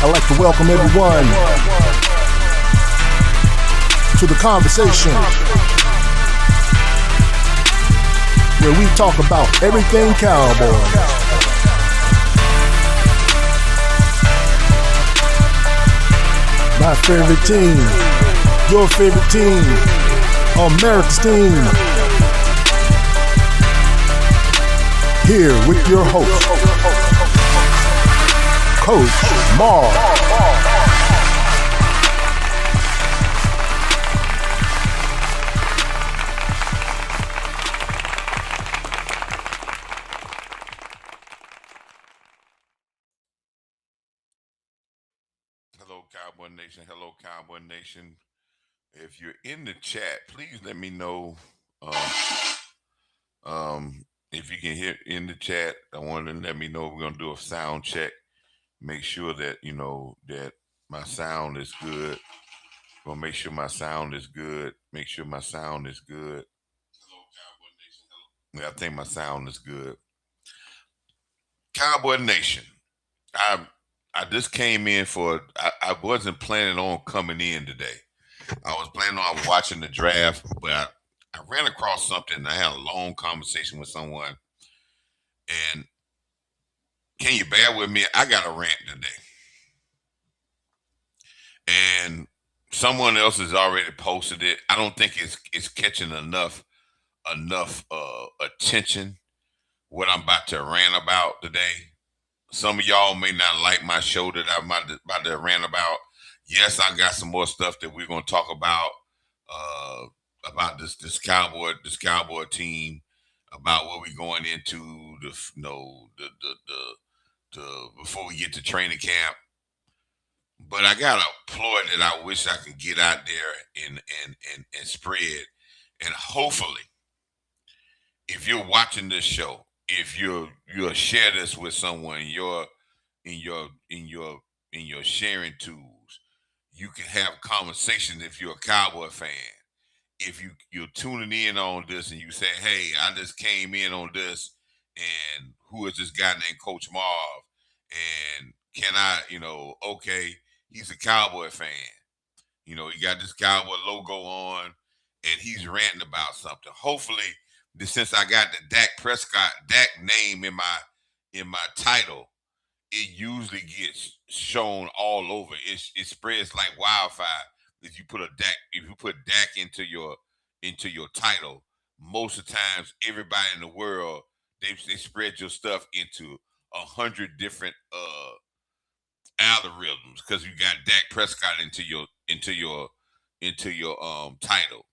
I'd like to welcome everyone to the conversation where we talk about everything Cowboys. My favorite team, your favorite team, America's team. Here with your host, Coach Marv. Hello, Cowboy Nation. Hello, Cowboy Nation. If you're in the chat, please let me know if you can hear in the chat. I want to let me know. We're going to do a sound check. Make sure that, that my sound is good. Going to make sure my sound is good. Make sure my sound is good. Hello, Cowboy Nation. Hello. Yeah, I think my sound is good. Cowboy Nation. I just came in I wasn't planning on coming in today. I was planning on watching the draft, but I ran across something. I had a long conversation with someone. And can you bear with me? I got a rant today. And someone else has already posted it. I don't think it's catching enough attention what I'm about to rant about today. Some of y'all may not like my show that I'm about to rant about. Yes, I got some more stuff that we're gonna talk about this cowboy team, about what we're going into before we get to training camp. But I got a ploy that I wish I could get out there and spread. And hopefully, if you're watching this show, if you'll share this with someone in your sharing tools, you can have conversations. If you're a Cowboy fan, if you're tuning in on this and you say, hey, I just came in on this, and who is this guy named Coach Marv? And can I, okay, he's a Cowboy fan. He got this Cowboy logo on, and he's ranting about something. Hopefully, since I got the DAK name in my title, it usually gets shown all over. It spreads like wildfire. If you put DAK into your title, most of the times everybody in the world they spread your stuff into 100 different algorithms because you got Dak Prescott into your title.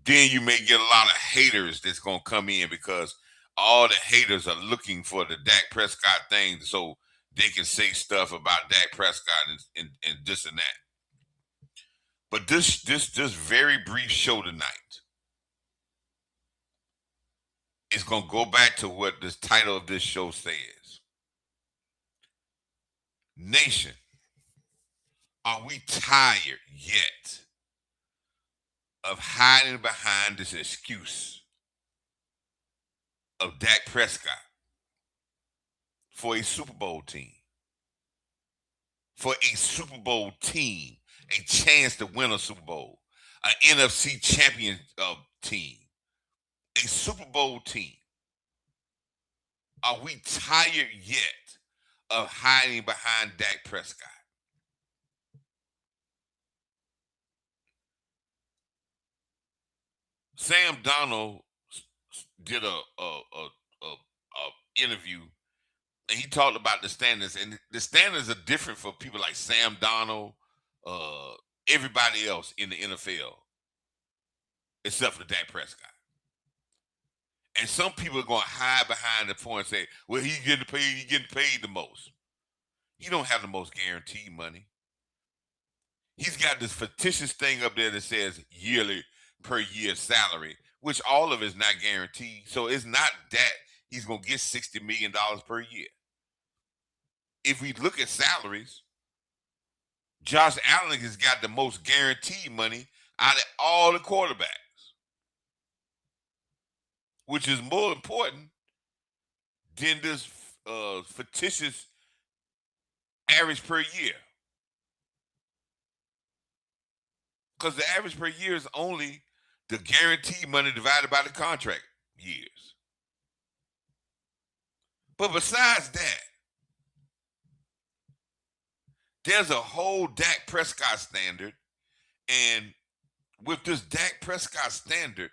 Then you may get a lot of haters that's gonna come in because all the haters are looking for the Dak Prescott thing so they can say stuff about Dak Prescott and this and that. But this very brief show tonight is gonna go back to what this title of this show says. Nation, are we tired yet of hiding behind this excuse of Dak Prescott for a Super Bowl team? For a Super Bowl team, a chance to win a Super Bowl, an NFC champion team, a Super Bowl team. Are we tired yet of hiding behind Dak Prescott? Sam Darnold did a interview, and he talked about the standards, and the standards are different for people like Sam Darnold, everybody else in the NFL, except for Dak Prescott. And some people are going to hide behind the point and say, well, he's getting paid the most. He don't have the most guaranteed money. He's got this fictitious thing up there that says yearly per year salary, which all of it is not guaranteed. So it's not that he's going to get $60 million per year. If we look at salaries, Josh Allen has got the most guaranteed money out of all the quarterbacks, which is more important than this fictitious average per year. Because the average per year is only the guaranteed money divided by the contract years. But besides that, there's a whole Dak Prescott standard. And with this Dak Prescott standard,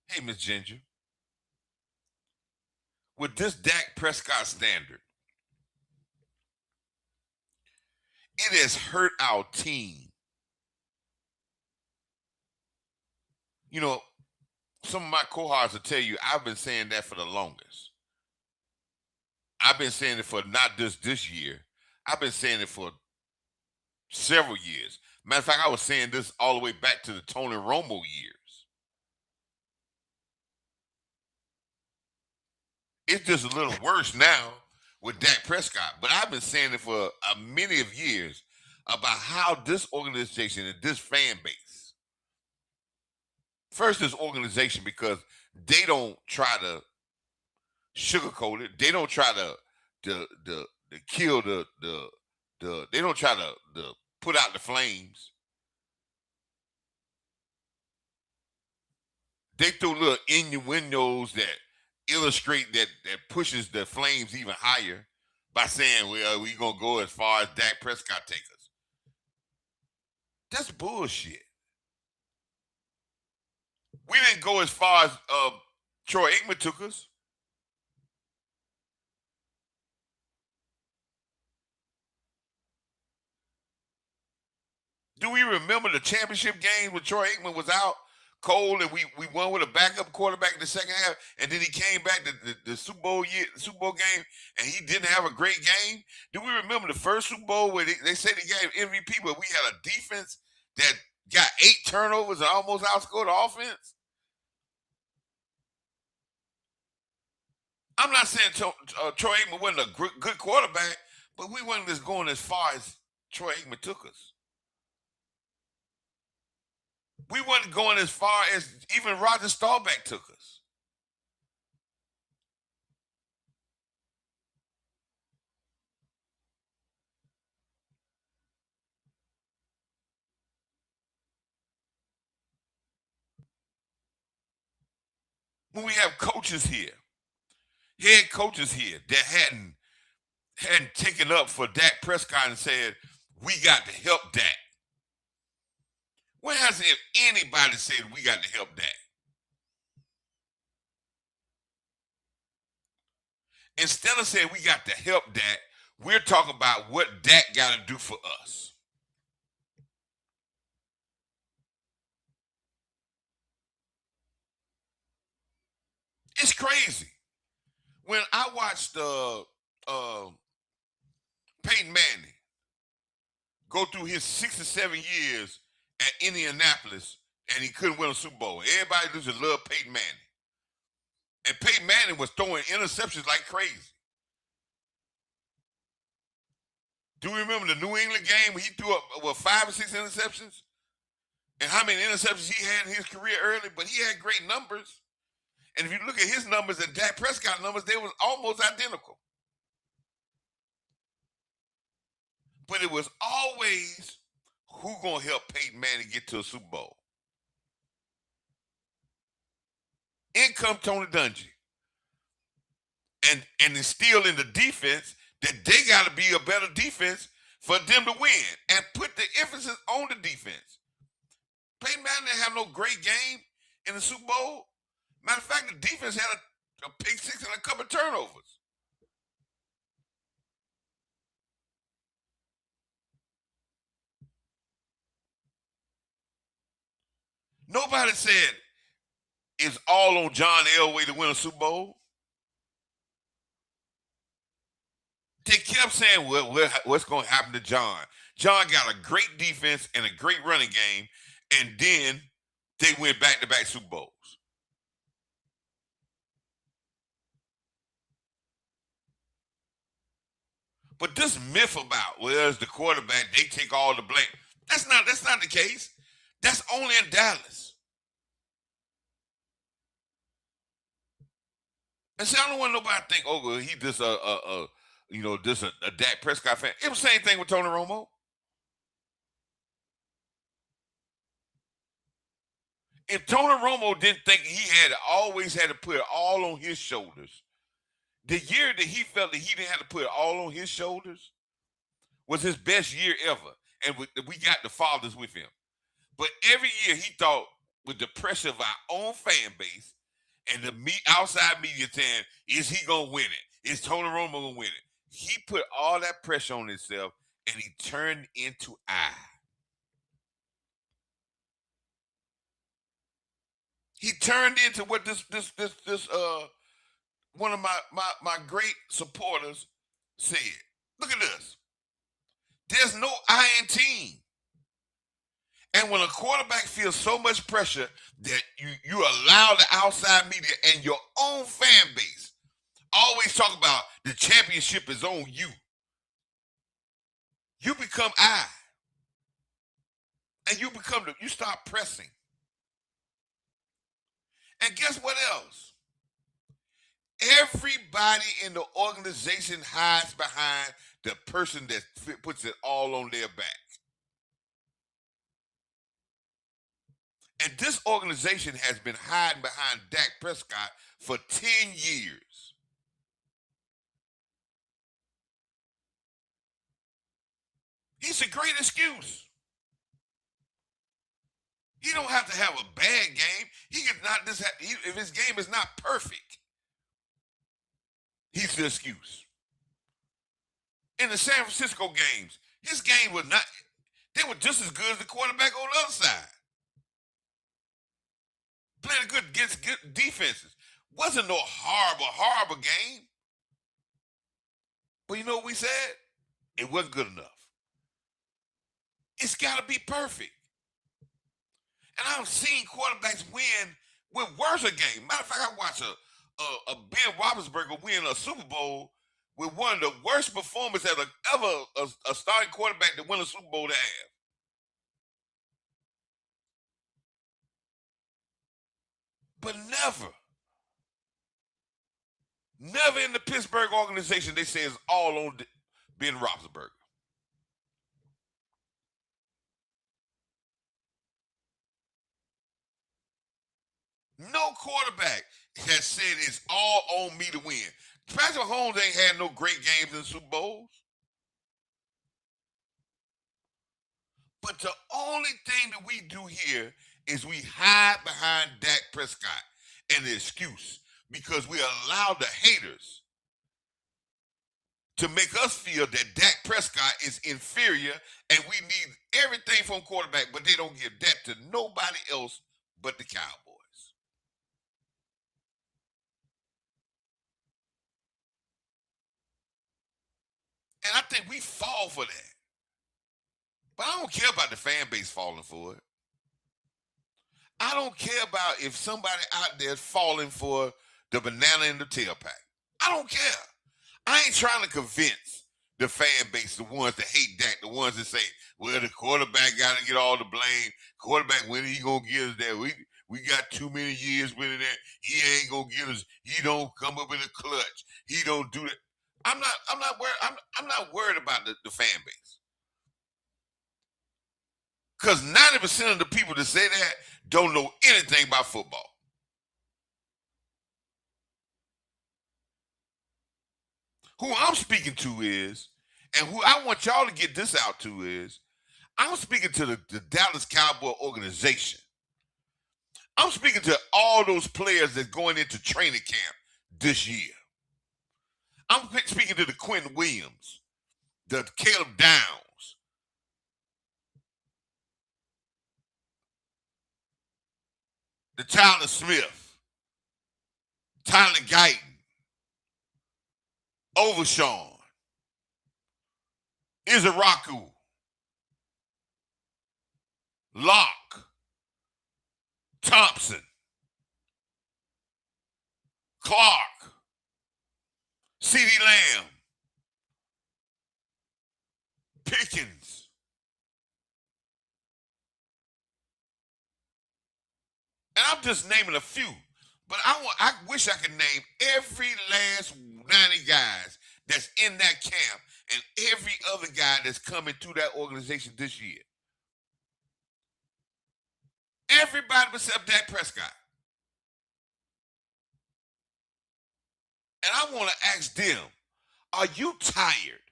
hey, Miss Ginger, with this Dak Prescott standard, it has hurt our team. You know, some of my cohorts will tell you I've been saying that for the longest. I've been saying it for not just this year. I've been saying it for several years. Matter of fact, I was saying this all the way back to the Tony Romo years. It's just a little worse now with Dak Prescott, but I've been saying it for many of years about how this organization and this fan base, first this organization, because they don't try to sugarcoat it, they don't try to kill the they don't try to put out the flames. They throw little innuendos that illustrate that pushes the flames even higher by saying, well, we're going to go as far as Dak Prescott take us. That's bullshit. We didn't go as far as Troy Aikman took us. Do we remember the championship game when Troy Aikman was out cold and we won with a backup quarterback in the second half, and then he came back to the Super Bowl game and he didn't have a great game? Do we remember the first Super Bowl where they said they gave MVP, but we had a defense that got 8 turnovers and almost outscored the offense? I'm not saying Troy Aikman wasn't a good quarterback, but we wasn't just going as far as Troy Aikman took us. We weren't going as far as even Roger Staubach took us. When we have coaches here, head coaches here that hadn't taken up for Dak Prescott and said, we got to help Dak. When has anybody said we got to help Dak? Instead of saying we got to help Dak, we're talking about what Dak got to do for us. It's crazy. When I watched Peyton Manning go through his 6 or 7 years at Indianapolis and he couldn't win a Super Bowl. Everybody used to love Peyton Manning. And Peyton Manning was throwing interceptions like crazy. Do you remember the New England game where he threw up 5 or 6 interceptions? And how many interceptions he had in his career early? But he had great numbers. And if you look at his numbers and Dak Prescott numbers, they were almost identical. But it was always who gonna help Peyton Manning get to a Super Bowl. In come Tony Dungy. And instilling the defense that they got to be a better defense for them to win and put the emphasis on the defense. Peyton Manning didn't have no great game in the Super Bowl. Matter of fact, the defense had a pick six and a couple of turnovers. Nobody said it's all on John Elway to win a Super Bowl. They kept saying, well, what's going to happen to John? John got a great defense and a great running game, and then they went back-to-back Super Bowls. But this myth about, well, it's the quarterback, they take all the blame. That's not the case. That's only in Dallas. And see, I don't want nobody to think, oh, well, he just this a Dak Prescott fan. It was the same thing with Tony Romo. If Tony Romo didn't think he always had to put it all on his shoulders, the year that he felt that he didn't have to put it all on his shoulders was his best year ever. And we got the fathers with him. But every year he thought, with the pressure of our own fan base and the outside media saying, is he going to win it? Is Tony Romo going to win it? He put all that pressure on himself and he turned into I. He turned into what this one of my great supporters said. Look at this. There's no I in team. And when a quarterback feels so much pressure that you allow the outside media and your own fan base always talk about the championship is on you, you become I. And you start pressing. And guess what else? Everybody in the organization hides behind the person that puts it all on their back. And this organization has been hiding behind Dak Prescott for 10 years. He's a great excuse. He don't have to have a bad game. He could not just if his game is not perfect, he's the excuse. In the San Francisco games, his game was not, they were just as good as the quarterback on the other side. Playing good against good defenses. Wasn't no horrible game. But you know what we said? It wasn't good enough. It's got to be perfect. And I've seen quarterbacks win with worse games. Matter of fact, I watched a Ben Roethlisberger win a Super Bowl with one of the worst performances that ever a starting quarterback to win a Super Bowl to have. But never in the Pittsburgh organization they say it's all on Ben Roethlisberger. No quarterback has said it's all on me to win. Patrick Mahomes ain't had no great games in Super Bowls. But the only thing that we do here is we hide behind Dak Prescott and the excuse because we allow the haters to make us feel that Dak Prescott is inferior and we need everything from quarterback, but they don't give that to nobody else but the Cowboys. And I think we fall for that. But I don't care about the fan base falling for it. I don't care about if somebody out there is falling for the banana in the tailpipe. I don't care. I ain't trying to convince the fan base, the ones that hate Dak, the ones that say, well, the quarterback got to get all the blame. Quarterback, when he going to get us there? We got too many years with it. He ain't going to get us. He don't come up in a clutch. He don't do that. I'm not worried about the fan base. Because 90% of the people that say that don't know anything about football. Who I'm speaking to is, and who I want y'all to get this out to is, I'm speaking to the Dallas Cowboy organization. I'm speaking to all those players that's going into training camp this year. I'm speaking to the Quentin Williams, the Caleb Downs, the Tyler Smith, Tyler Guyton, Overshawn, Izaraku, Locke, Thompson, Clark, CeeDee Lamb, Pickens. And I'm just naming a few. But I wish I could name every last 90 guys that's in that camp and every other guy that's coming to that organization this year. Everybody except Dak Prescott. And I want to ask them, are you tired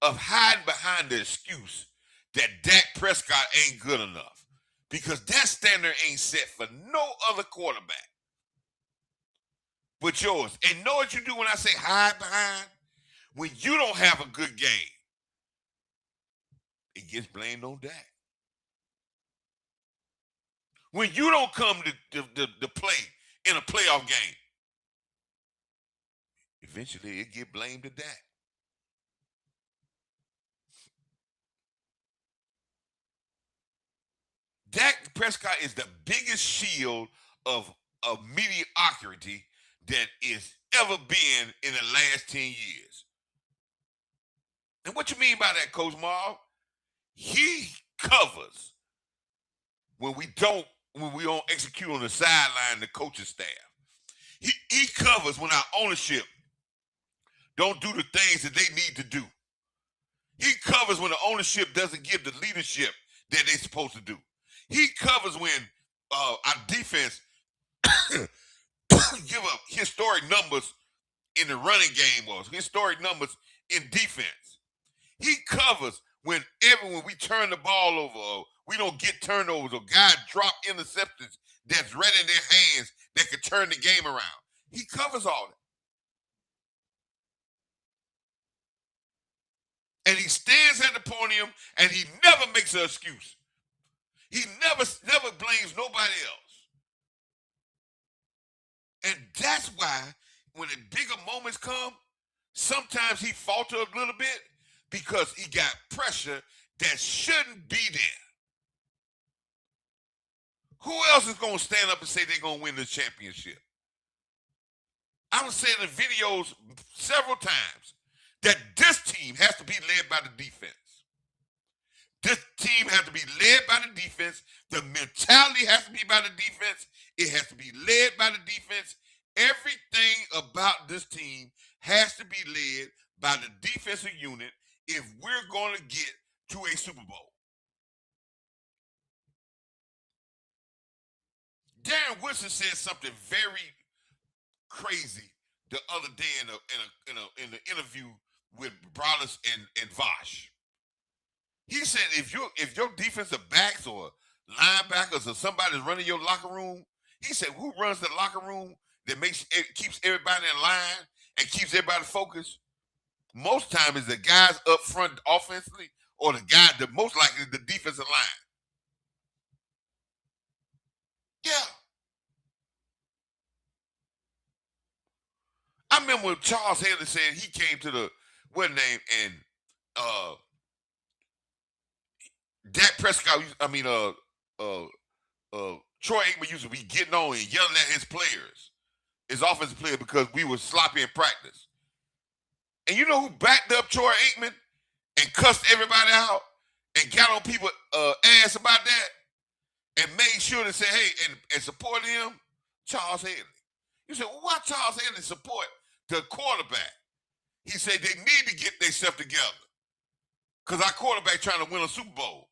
of hiding behind the excuse that Dak Prescott ain't good enough? Because that standard ain't set for no other quarterback but yours. And know what you do when I say hide behind? When you don't have a good game, it gets blamed on Dak. When you don't come to play in a playoff game, eventually it get blamed to Dak. Dak Prescott is the biggest shield of mediocrity that is ever been in the last 10 years. And what you mean by that, Coach Marv? He covers when we don't execute on the sideline, the coaching staff. He covers when our ownership don't do the things that they need to do. He covers when the ownership doesn't give the leadership that they're supposed to do. He covers when our defense give up historic numbers in the running game or historic numbers in defense. He covers when we turn the ball over or we don't get turnovers or guys drop interceptions that's right in their hands that could turn the game around. He covers all that. And he stands at the podium and he never makes an excuse. He never blames nobody else. And that's why when the bigger moments come, sometimes he falters a little bit because he got pressure that shouldn't be there. Who else is going to stand up and say they're going to win the championship? I was saying in videos several times that this team has to be led by the defense. This team has to be led by the defense. The mentality has to be by the defense. It has to be led by the defense. Everything about this team has to be led by the defensive unit if we're going to get to a Super Bowl. Darren Woodson said something very crazy the other day in an interview with Brawlers and Vosh. He said if your defensive backs or linebackers or somebody's running your locker room, he said who runs the locker room that keeps everybody in line and keeps everybody focused? Most time is the guys up front offensively or the guy that most likely is the defensive line. Yeah. I remember when Charles Haley said he came to the and Dak Prescott, Troy Aikman used to be getting on and yelling at his players, his offensive players, because we were sloppy in practice. And you know who backed up Troy Aikman and cussed everybody out and got on people's ass about that and made sure to say, hey, and support him? Charles Haley. You said, well, why Charles Haley support the quarterback? He said they need to get themselves together because our quarterback trying to win a Super Bowl.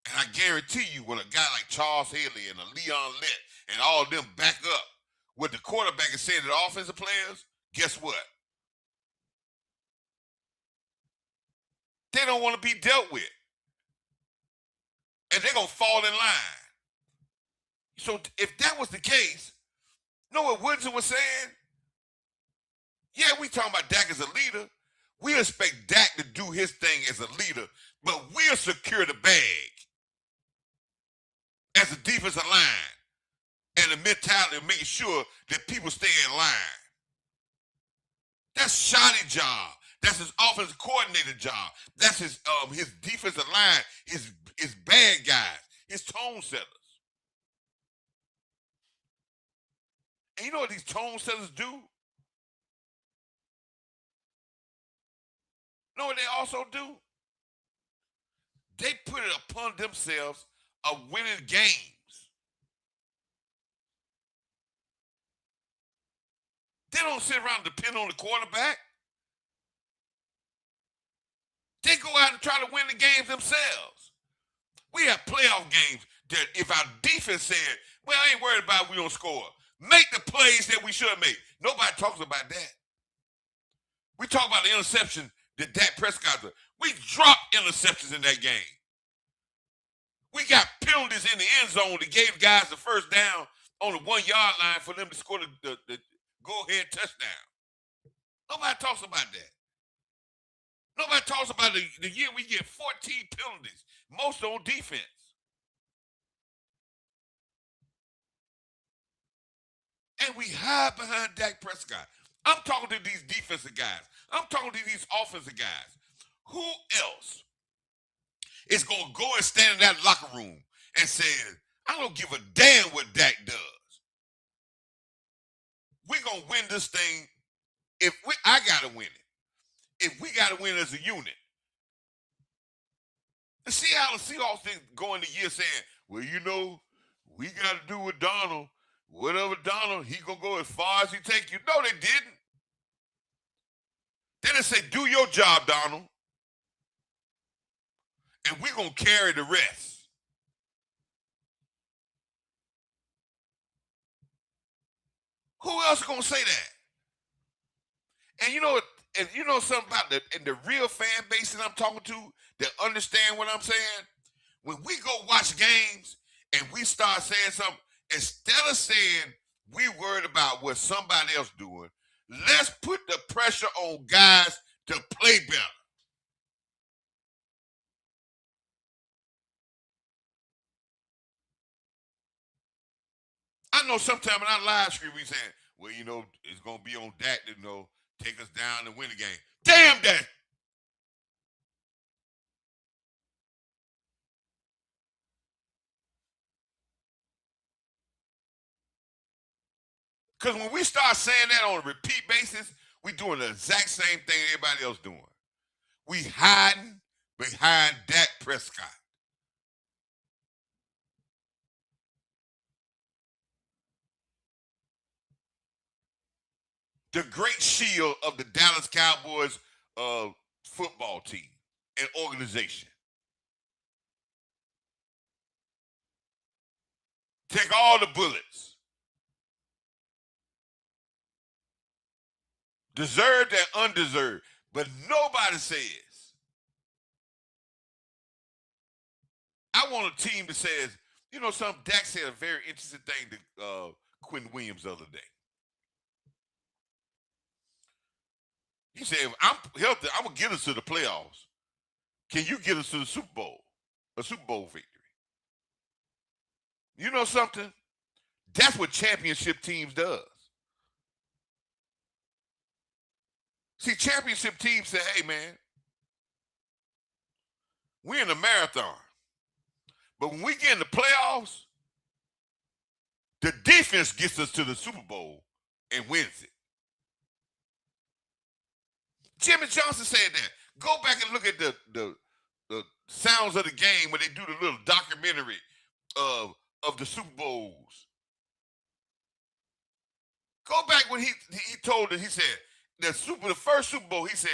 And I guarantee you, when a guy like Charles Haley and a Leon Lett and all of them back up what the quarterback is saying to the offensive players, guess what? They don't want to be dealt with. And they're going to fall in line. So if that was the case, you know what Woodson was saying? Yeah, we talking about Dak as a leader. We expect Dak to do his thing as a leader, but we'll secure the bag as a defensive line and the mentality of making sure that people stay in line. That's Shoddy job. That's his offensive coordinator job. That's his defensive line, his bad guys, his tone setters. And you know what these tone setters do? You know what they also do? They put it upon themselves of winning games. They don't sit around and depend on the quarterback. They go out and try to win the games themselves. We have playoff games that if our defense said, well, I ain't worried about if we don't score, make the plays that we should make. Nobody talks about that. We talk about the interception that Dak Prescott did. We dropped interceptions in that game. We got penalties in the end zone that gave guys the first down on the 1 yard line for them to score the go-ahead touchdown. Nobody talks about that. Nobody talks about the year we get 14 penalties, most on defense. And we hide behind Dak Prescott. I'm talking to these defensive guys. I'm talking to these offensive guys. Who else is going to go and stand in that locker room and say, I don't give a damn what Dak does. We're going to win this thing. I got to win it. If we got to win as a unit. The Seattle Seahawks didn't go in the year saying, well, you know, we got to do with Donald. Whatever Donald, he going to go as far as he take you. No, they didn't. They didn't say, do your job, Donald. And we're going to carry the rest. Who else is going to say that? And you know something about the real fan base that I'm talking to that understand what I'm saying? When we go watch games and we start saying something, instead of saying we worried about what somebody else doing, let's put the pressure on guys to play better. I know sometimes in our live stream we saying, well, you know, it's going to be on Dak to, you know, take us down and win the game. Damn that. Because when we start saying that on a repeat basis, we doing the exact same thing everybody else doing. We hiding behind Dak Prescott. The great shield of the Dallas Cowboys football team and organization. Take all the bullets. Deserved and undeserved. But nobody says, I want a team that says, you know something, Dak said a very interesting thing to Quentin Williams the other day. He said, if I'm healthy, I'm going to get us to the playoffs. Can you get us to the Super Bowl? A Super Bowl victory. You know something? That's what championship teams does. See, championship teams say, hey, man, we're in a marathon. But when we get in the playoffs, the defense gets us to the Super Bowl and wins it. Jimmy Johnson said that. Go back and look at the sounds of the game when they do the little documentary of the Super Bowls. Go back when he told it. He said the first Super Bowl. He said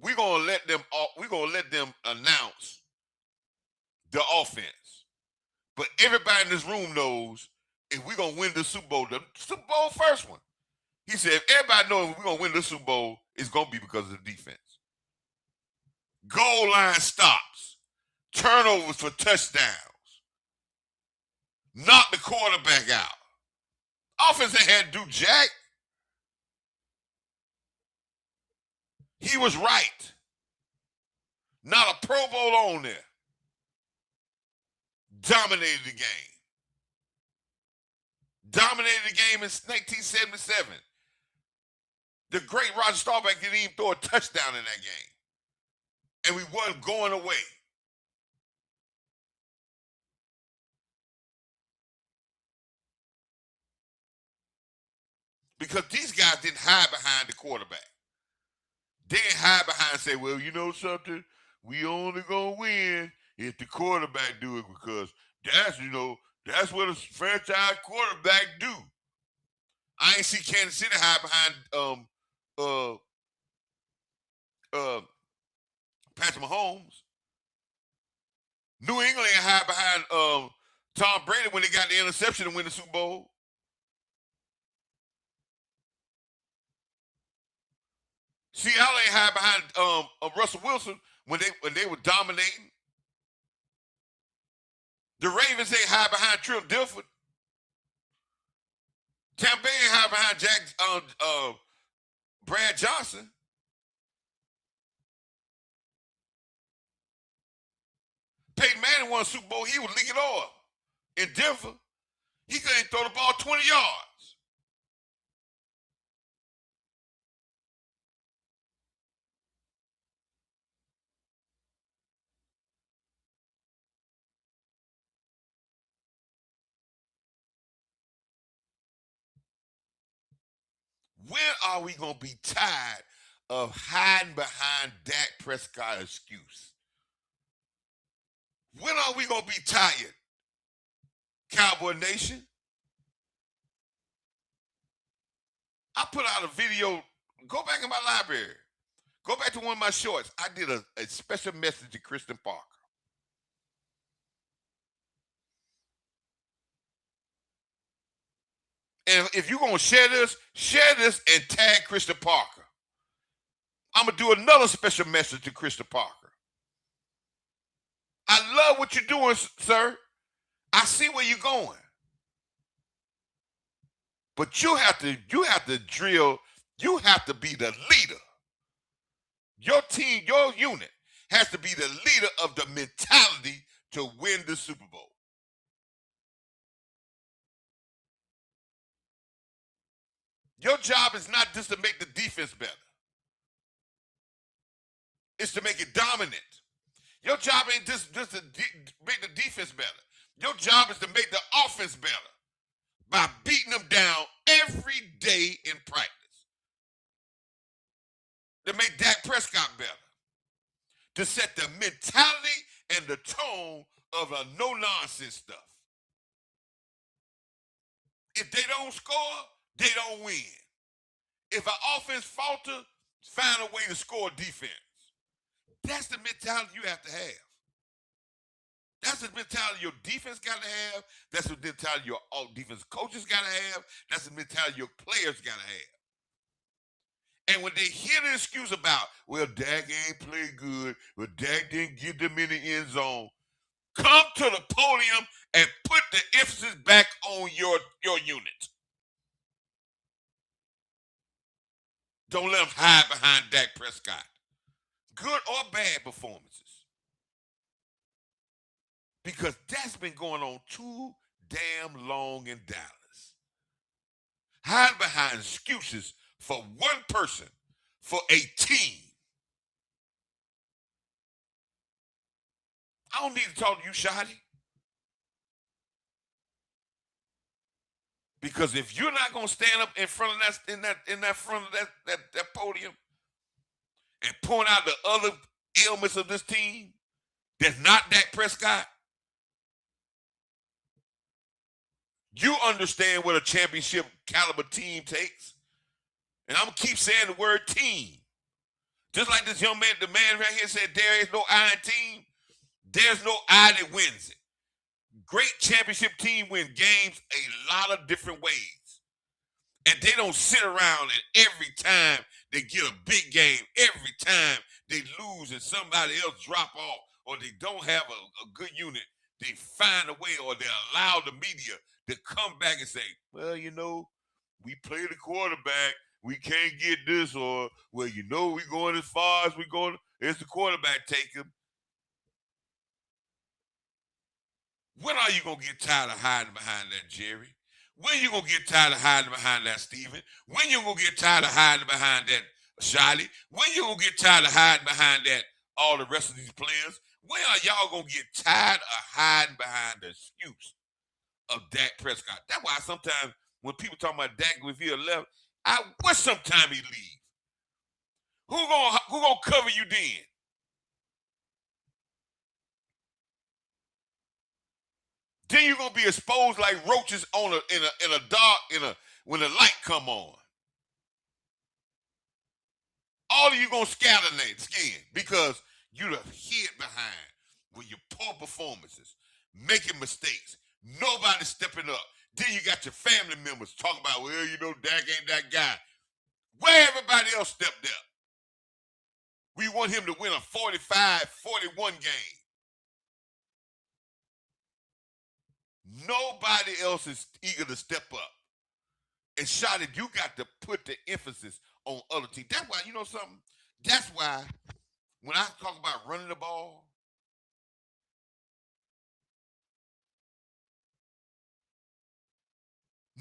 we're gonna let them announce the offense, but everybody in this room knows if we're gonna win the Super Bowl first one. He said if everybody knows if we're gonna win the Super Bowl, it's gonna be because of the defense. Goal line stops, turnovers for touchdowns, knock the quarterback out. Offense ain't had to do jack. He was right. Not a Pro Bowl on there. Dominated the game. Dominated the game in 1977. The great Roger Staubach didn't even throw a touchdown in that game. And we wasn't going away. Because these guys didn't hide behind the quarterback. They didn't hide behind and say, well, you know something? We only going to win if the quarterback do it because that's what a franchise quarterback do. I ain't see Kansas City hide behind uh uh Patrick Mahomes. New England ain't hide behind Tom Brady when they got the interception and win the Super Bowl. Seattle ain't hide behind Russell Wilson when they were dominating. The Ravens ain't hide behind Trip Dilford. Tampa Bay ain't hide behind Brad Johnson. Peyton Manning won a Super Bowl. He was leaking oil in Denver. He couldn't throw the ball 20 yards. When are we going to be tired of hiding behind Dak Prescott excuse? When are we going to be tired, Cowboy Nation? I put out a video. Go back in my library. Go back to one of my shorts. I did a special message to Christian Parker. And if you're going to share this and tag Christian Parker. I'm going to do another special message to Christian Parker. I love what you're doing, sir. I see where you're going. But you have to drill, you have to be the leader. Your team, your unit has to be the leader of the mentality to win the Super Bowl. Your job is not just to make the defense better. It's to make it dominant. Your job ain't just to make the defense better. Your job is to make the offense better by beating them down every day in practice. To make Dak Prescott better. To set the mentality and the tone of a no-nonsense stuff. If they don't score, they don't win. If an offense falter, find a way to score defense. That's the mentality you have to have. That's the mentality your defense got to have. That's the mentality your defense coaches got to have. That's the mentality your players got to have. And when they hear the excuse about, well, Dak ain't played good, well, Dak didn't get them in the end zone, come to the podium and put the emphasis back on your unit. Don't let them hide behind Dak Prescott. Good or bad performances. Because that's been going on too damn long in Dallas. Hide behind excuses for one person, for a team. I don't need to talk to you, Shotty. Because if you're not gonna stand up in front of that podium and point out the other ailments of this team that's not Dak Prescott, you understand what a championship caliber team takes. And I'm gonna keep saying the word team. Just like this young man, the man right here said, there is no I in team. There's no I that wins it. Great championship team win games a lot of different ways. And they don't sit around and every time they get a big game, every time they lose and somebody else drop off or they don't have a good unit, they find a way or they allow the media to come back and say, well, we play the quarterback. We can't get this, or, well, we going as far as we going. It's the quarterback taking. When are you going to get tired of hiding behind that, Jerry? When you going to get tired of hiding behind that, Steven? When you going to get tired of hiding behind that, Shiley? When you going to get tired of hiding behind that, all the rest of these players? When are y'all going to get tired of hiding behind the excuse of Dak Prescott? That's why sometimes when people talk about Dak, if he left, I wish sometime he leave. Who gonna cover you then? Then you're gonna be exposed like roaches in a dark when the light come on, all of you gonna scatter skin because you the hid behind with your poor performances, making mistakes, nobody stepping up. Then you got your family members talking about, well, you know, Dak ain't that guy. Where everybody else stepped up. We want him to win a 45-41 game. Nobody else is eager to step up. And Shotty, you got to put the emphasis on other teams. That's why, you know something? That's why when I talk about running the ball,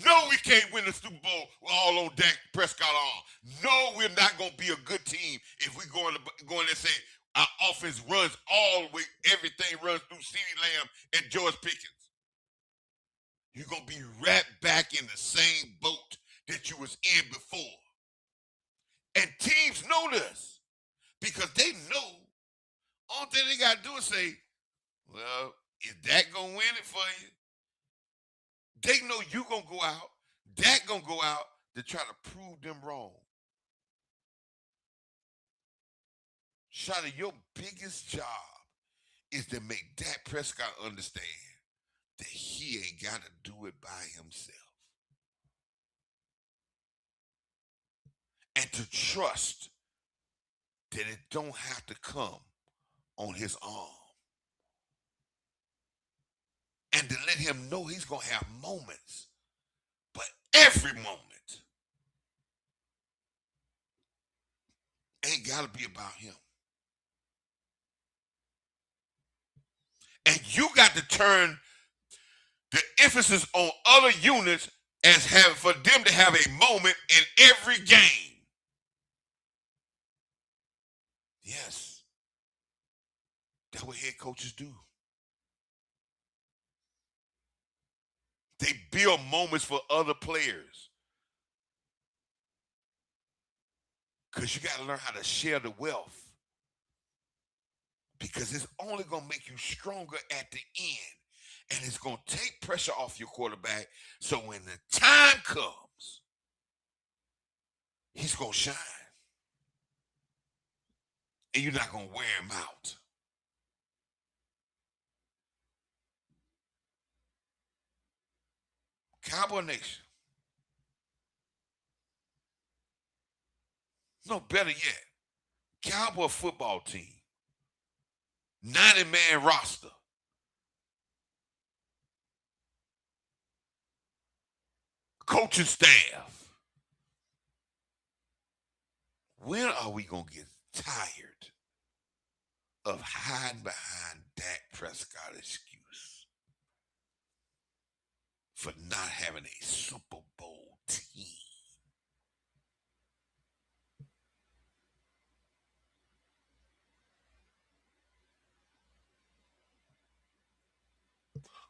no, we can't win the Super Bowl all on Dak Prescott on. No, we're not going to be a good team if we go in there and say our offense runs all the way, everything runs through CeeDee Lamb and George Pickens. You're going to be right back in the same boat that you was in before. And teams know this because they know all thing they got to do is say, well, is Dak going to win it for you? They know you going to go out. Dak going to go out to try to prove them wrong. Shotty, your biggest job is to make Dak Prescott understand that he ain't got to do it by himself. And to trust that it don't have to come on his arm. And to let him know he's going to have moments, but every moment ain't got to be about him. And you got to turn the emphasis on other units as for them to have a moment in every game. Yes. That's what head coaches do. They build moments for other players. Because you got to learn how to share the wealth. Because it's only going to make you stronger at the end. And it's going to take pressure off your quarterback. So when the time comes, he's going to shine. And you're not going to wear him out. Cowboy Nation. No, better yet, Cowboy football team. 90-man roster. Coaching staff. When are we going to get tired of hiding behind Dak Prescott excuse for not having a Super Bowl team?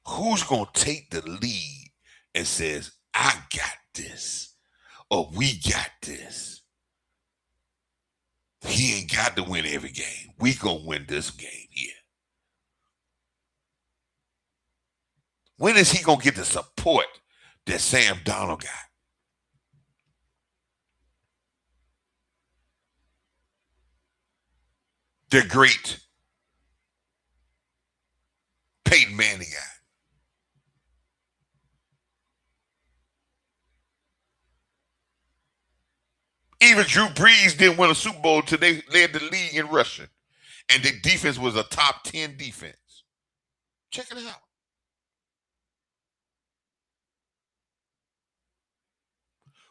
Who's going to take the lead and says, I got this, or we got this? He ain't got to win every game. We going to win this game here. When is he going to get the support that Sam Darnold got? The great Peyton Manning got. Even Drew Brees didn't win a Super Bowl until they led the league in rushing. And their defense was a top 10 defense. Check it out.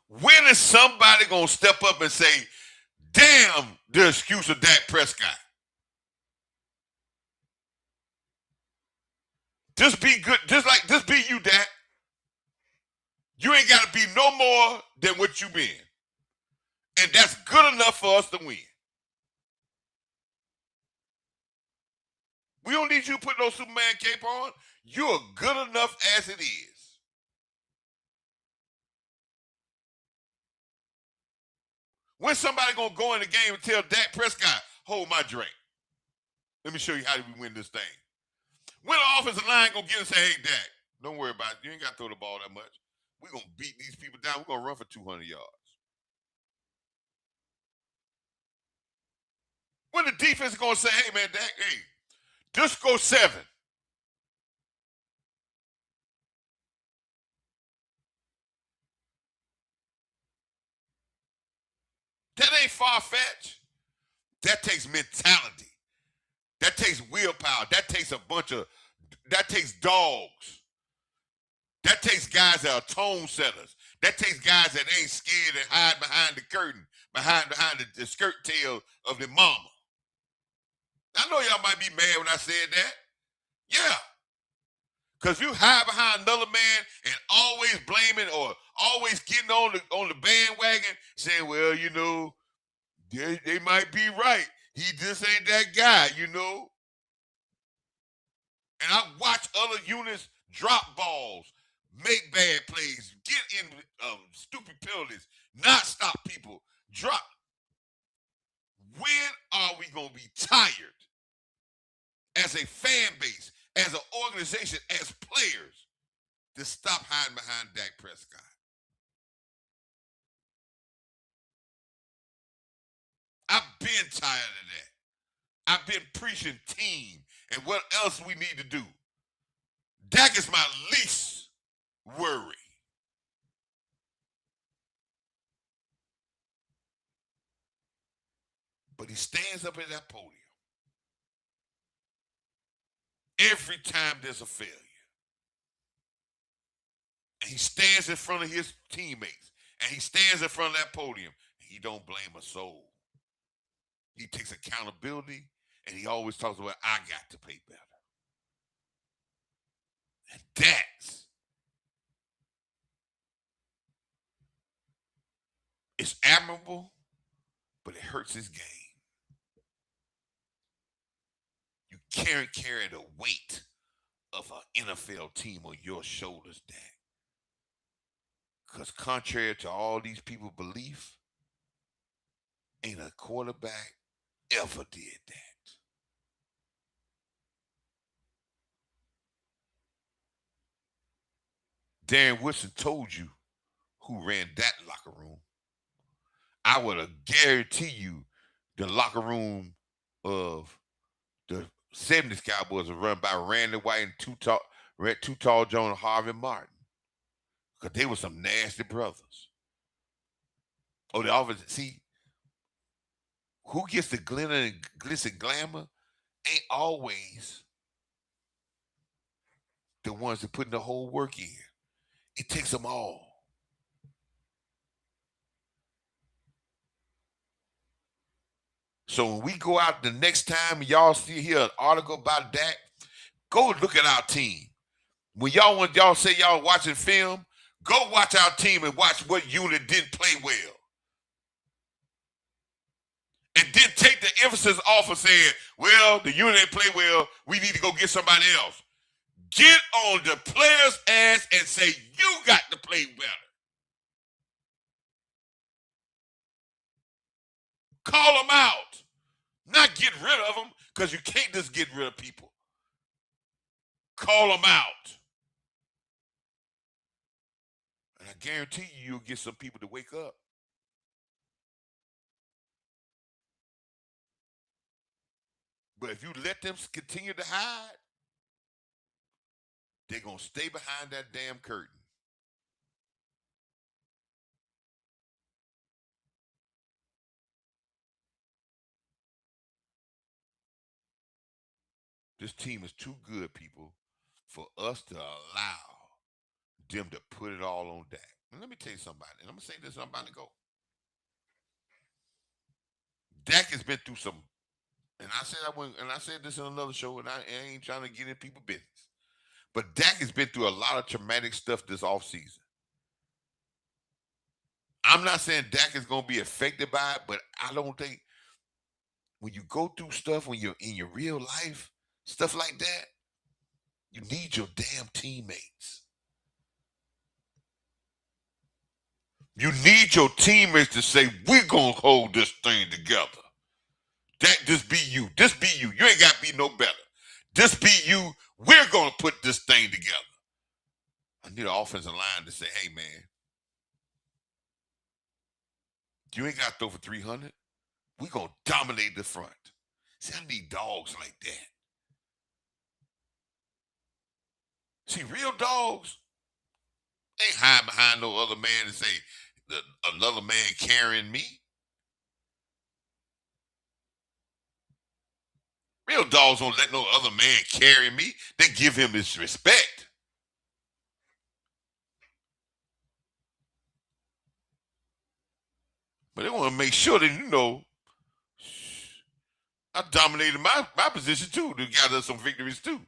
When is somebody going to step up and say, damn, the excuse of Dak Prescott? Just be good. Just be you, Dak. You ain't got to be no more than what you been. And that's good enough for us to win. We don't need you to put no Superman cape on. You're good enough as it is. When somebody going to go in the game and tell Dak Prescott, hold my drink. Let me show you how we win this thing. When the offensive line going to get and say, hey, Dak, don't worry about it. You ain't got to throw the ball that much. We're going to beat these people down. We're going to run for 200 yards. When the defense is going to say, hey, man, Dak, hey, just go 7. That ain't far-fetched. That takes mentality. That takes willpower. That takes that takes dogs. That takes guys that are tone setters. That takes guys that ain't scared and hide behind the curtain, behind the skirt tail of the mama. I know y'all might be mad when I said that. Yeah. Because you hide behind another man and always blaming or always getting on the bandwagon, saying, well, you know, they might be right. He just ain't that guy, you know. And I watch other units drop balls, make bad plays, get in stupid penalties, not stop people, drop. When are we going to be tired as a fan base, as an organization, as players, to stop hiding behind Dak Prescott? I've been tired of that. I've been preaching team and what else we need to do. Dak is my least worry. But he stands up at that podium every time there's a failure. And he stands in front of his teammates. And he stands in front of that podium. And he don't blame a soul. He takes accountability. And he always talks about, I got to play better. And that's, it's admirable, but it hurts his game. You can't carry the weight of an NFL team on your shoulders, Dak. Because contrary to all these people's belief, ain't a quarterback ever did that. Darren Woodson told you who ran that locker room. I would have guaranteed you the locker room of the 70s Cowboys was run by Randy White and Too Tall John and Harvey Martin. Because they were some nasty brothers. Oh, the offense, see, who gets the glitz and glamour ain't always the ones that put in the whole work in. It takes them all. So when we go out the next time, y'all see here an article about Dak, go look at our team. When y'all say y'all watching film, go watch our team and watch what unit didn't play well. And then take the emphasis off of saying, well, the unit didn't play well, we need to go get somebody else. Get on the player's ass and say, you got to play better. Call them out. Not get rid of them, because you can't just get rid of people. Call them out. And I guarantee you'll get some people to wake up. But if you let them continue to hide, they're going to stay behind that damn curtain. This team is too good, people, for us to allow them to put it all on Dak. And let me tell you something, and I'm going to say this and I'm about to go. Dak has been through some, and I said this in another show, and I ain't trying to get in people's business. But Dak has been through a lot of traumatic stuff this offseason. I'm not saying Dak is going to be affected by it, but I don't think when you go through stuff, when you're in your real life, stuff like that, you need your damn teammates. You need your teammates to say, we're going to hold this thing together. Dak, just be you. Just be you. You ain't got to be no better. Just be you. We're going to put this thing together. I need an offensive line to say, hey, man, you ain't got to throw for 300. We're going to dominate the front. See, I need dogs like that. See, real dogs ain't hide behind no other man and say, another man carrying me. Real dogs don't let no other man carry me. They give him his respect. But they want to make sure that, I dominated my position too. They got us some victories too.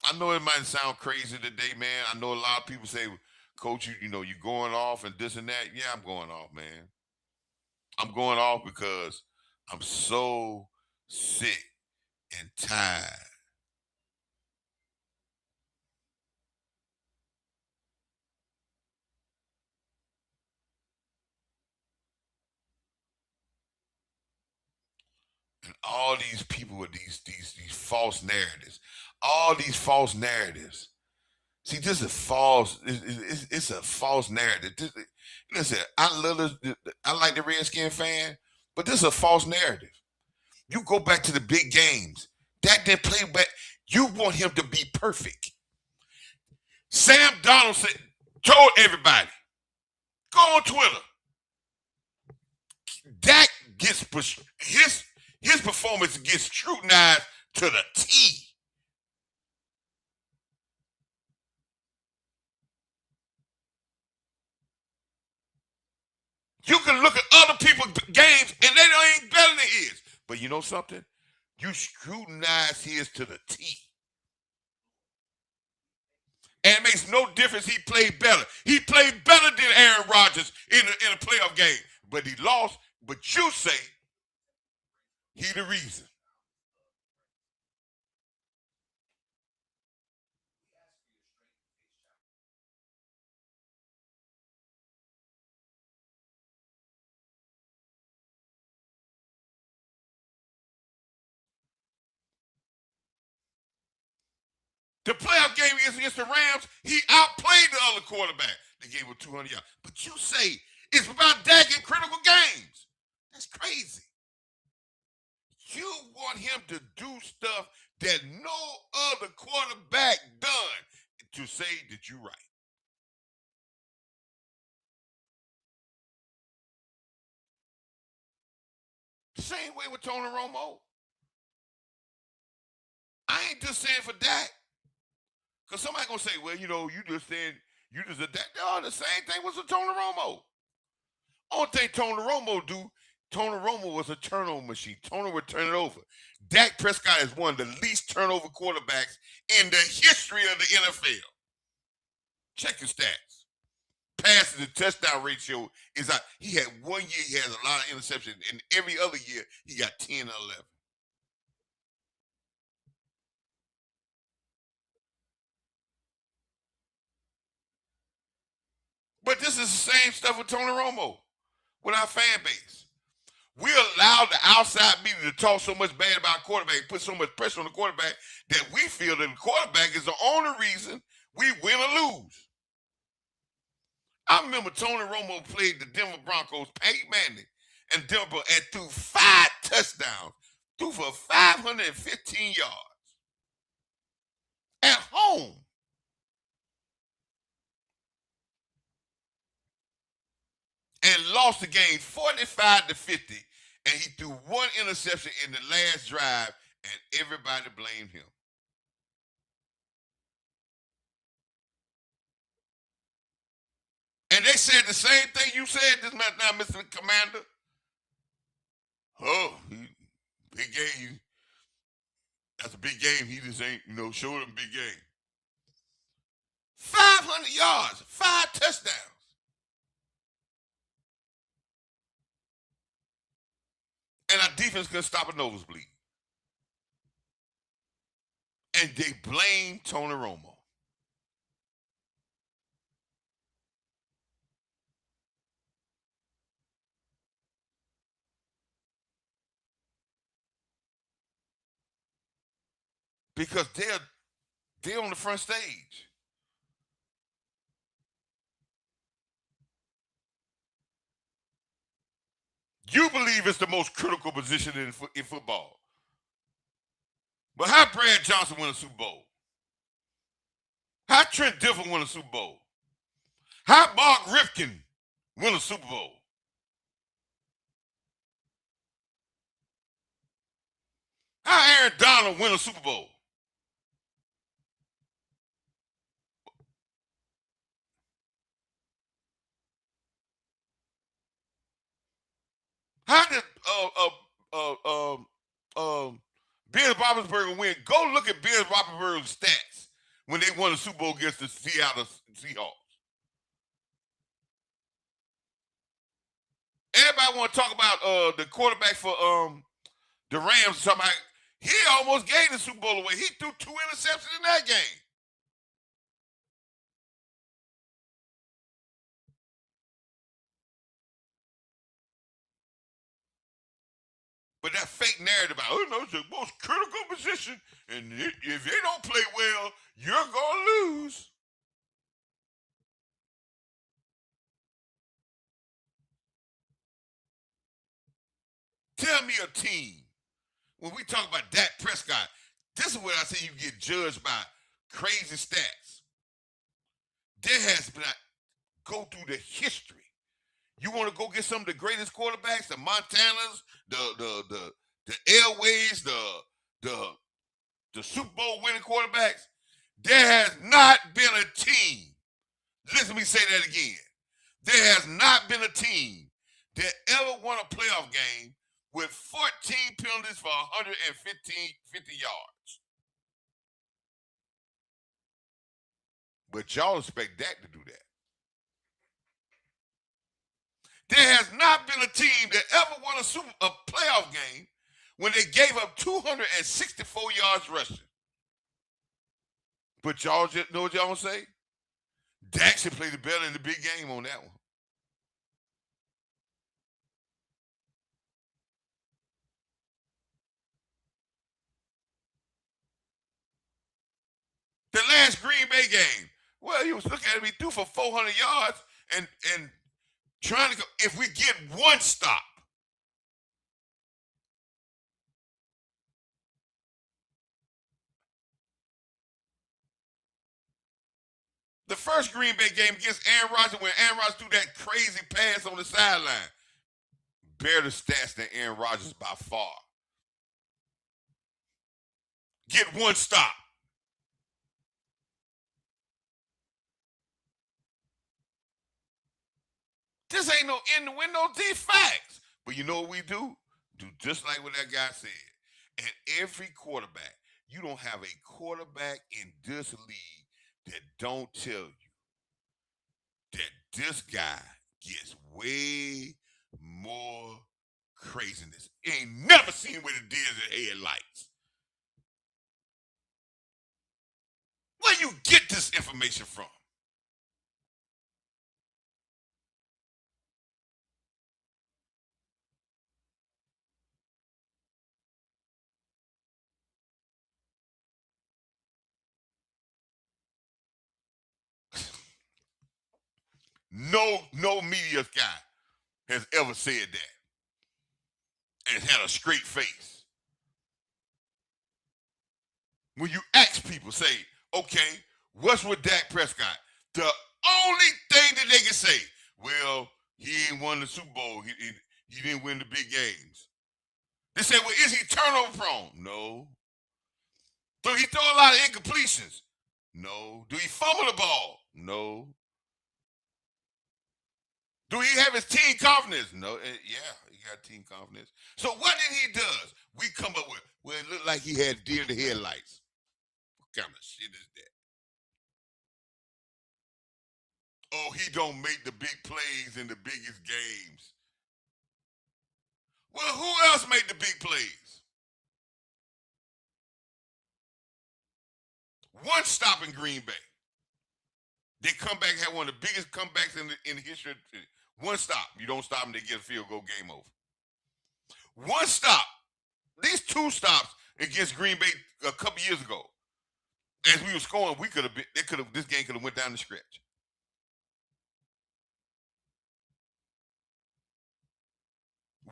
I know it might sound crazy today, man. I know a lot of people say, Coach, you going off and this and that. Yeah, I'm going off, man. I'm going off because I'm so sick and tired. And all these people with these false narratives, all these false narratives. See, this is false. It's a false narrative. Listen, I like the Redskin fan, but this is a false narrative. You go back to the big games. Dak didn't play back. You want him to be perfect. Sam Donald told everybody, go on Twitter. Dak gets his performance gets scrutinized to the T. You can look at other people's games and they ain't better than his. But you know something? You scrutinize his to the T. And it makes no difference he played better. He played better than Aaron Rodgers in a playoff game. But he lost. But you say he the reason. The playoff game against the Rams, he outplayed the other quarterback. They gave him 200 yards. But you say it's about Dak in critical games. That's crazy. You want him to do stuff that no other quarterback done to say that you're right. Same way with Tony Romo. I ain't just saying for Dak. Because somebody going to say, well, you just saying you just a Dak. No, the same thing was with Tony Romo. Only thing Tony Romo was a turnover machine. Tony would turn it over. Dak Prescott is one of the least turnover quarterbacks in the history of the NFL. Check his stats. Passes to touchdown ratio is out. He had 1 year he has a lot of interceptions, and every other year he got 10 or 11. But this is the same stuff with Tony Romo, with our fan base. We allow the outside media to talk so much bad about quarterback, put so much pressure on the quarterback that we feel that the quarterback is the only reason we win or lose. I remember Tony Romo played the Denver Broncos, Peyton Manning, and Denver and threw 5 touchdowns, threw for 515 yards at home. And lost the game 45-50, and he threw 1 interception in the last drive, and everybody blamed him. And they said the same thing you said this now, Mr. Commander. Oh, big game. That's a big game. He just ain't, showed him big game. 500 yards, 5 touchdowns. And our defense couldn't stop a nosebleed. And they blame Tony Romo. because they're on the front stage. You believe it's the most critical position in football. But how Brad Johnson win a Super Bowl? How Trent Dilfer win a Super Bowl? How Mark Rifkin win a Super Bowl? How Aaron Donald win a Super Bowl? How did Ben Roethlisberger win? Go look at Ben Roethlisberger's stats when they won the Super Bowl against the Seattle Seahawks. Everybody want to talk about the quarterback for the Rams. Talking about he almost gave the Super Bowl away. He threw 2 interceptions in that game. But that fake narrative about, oh no, it's the most critical position, and if they don't play well, you're gonna lose. Tell me a team. When we talk about Dak Prescott, this is where I say you get judged by crazy stats. There has been go through the history. You want to go get some of the greatest quarterbacks, the Montanas, the Elways, the Super Bowl winning quarterbacks. There has not been a team. Listen to me say that again. There has not been a team that ever won a playoff game with 14 penalties for 50 yards. But y'all expect Dak to do that. There has not been a team that ever won a playoff game when they gave up 264 yards rushing. But y'all just know what y'all gonna say? Dak should play the better in the big game on that one. The last Green Bay game. Well, you was looking at me threw for 400 yards and trying to go. If we get one stop, the first Green Bay game against Aaron Rodgers, when Aaron Rodgers threw that crazy pass on the sideline, better stats than Aaron Rodgers by far. Get one stop. This ain't no in the window, these facts. But you know what we do? Do just like what that guy said. And every quarterback, you don't have a quarterback in this league that don't tell you that this guy gets way more craziness. Ain't never seen what it did in headlights. Where you get this information from? No media guy has ever said that and had a straight face. When you ask people, say, okay, what's with Dak Prescott? The only thing that they can say, well, he ain't won the Super Bowl. He didn't win the big games. They say, well, is he turnover prone? No. Do he throw a lot of incompletions? No. Do he fumble the ball? No. Do he have his team confidence? No. Yeah, he got team confidence. So what did he does? We come up with, well, it looked like he had deer in the headlights. What kind of shit is that? Oh, he don't make the big plays in the biggest games. Well, who else made the big plays? One stop in Green Bay. They come back, had one of the biggest comebacks in the history. One stop. You don't stop them, they get a field goal, game over. One stop. These two stops, against Green Bay a couple years ago. As we were scoring, we could have been. This game could have went down the stretch.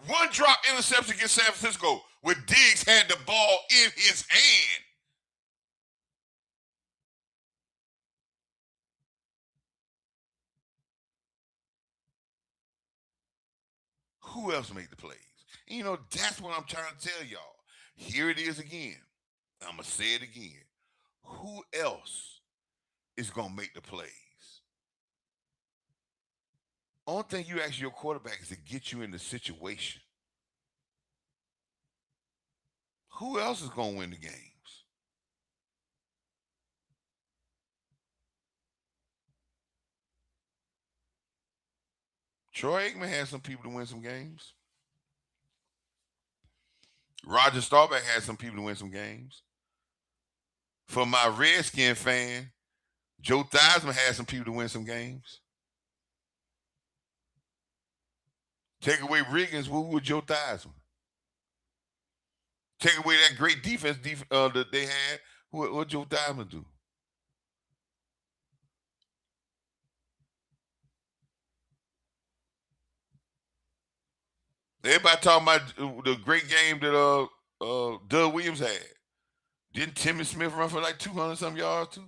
One drop interception against San Francisco where Diggs had the ball in his hand. Who else made the plays? And, you know, that's what I'm trying to tell y'all. Here it is again. I'm going to say it again. Who else is going to make the plays? Only thing you ask your quarterback is to get you in the situation. Who else is going to win the games? Troy Aikman had some people to win some games. Roger Staubach had some people to win some games. For my Redskin fan, Joe Theismann had some people to win some games. Take away Riggins, who was Joe Theismann? Take away that great defense that they had, what Joe Theismann do? Everybody talking about the great game that Doug Williams had. Didn't Timmy Smith run for like 200 some yards too?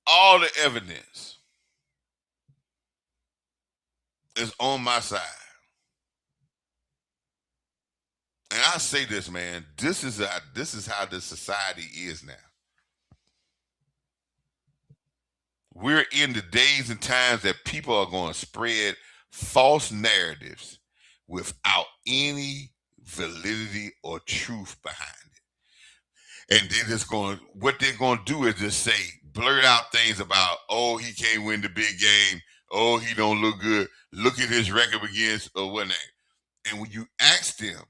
All the evidence is on my side. And I say this, man, this is how the society is now. We're in the days and times that people are going to spread false narratives without any validity or truth behind it. And they're just what they're going to do is just say, blurt out things about, oh, he can't win the big game. Oh, he don't look good. Look at his record against or whatnot. And when you ask them,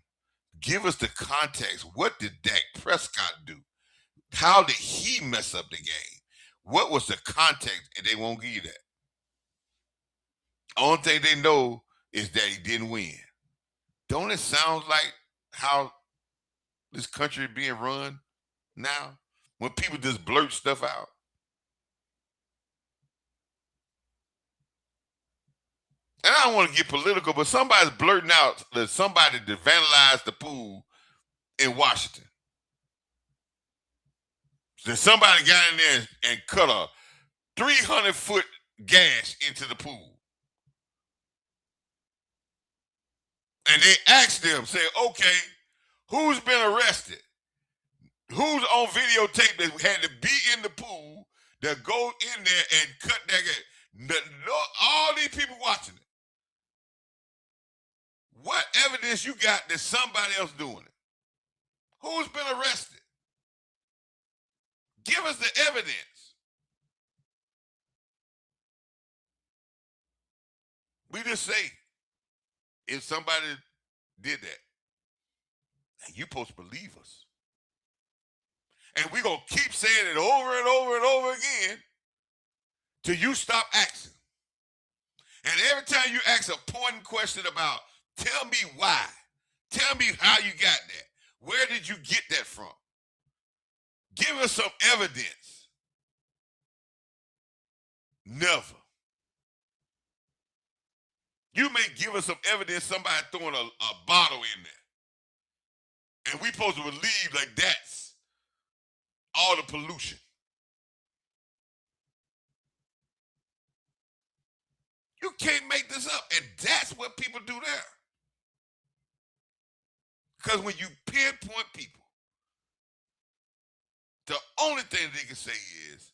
give us the context. What did Dak Prescott do? How did he mess up the game? What was the context? And they won't give you that. Only thing they know is that he didn't win. Don't it sound like how this country is being run now? When people just blurt stuff out. And I don't want to get political, but somebody's blurting out that somebody vandalized the pool in Washington. That somebody got in there and cut a 300-foot gash into the pool. And they asked them, say, okay, who's been arrested? Who's on videotape that had to be in the pool that go in there and cut that gash? All these people watching it. What evidence you got that somebody else doing it? Who's been arrested? Give us the evidence. We just say, if somebody did that, and you supposed to believe us. And we're going to keep saying it over and over and over again till you stop asking. And every time you ask a pointing question about, tell me why, tell me how you got that, where did you get that from? Give us some evidence. Never. You may give us some evidence somebody throwing a bottle in there. And we supposed to believe like that's all the pollution. You can't make this up. And that's what people do there. Because when you pinpoint people, the only thing they can say is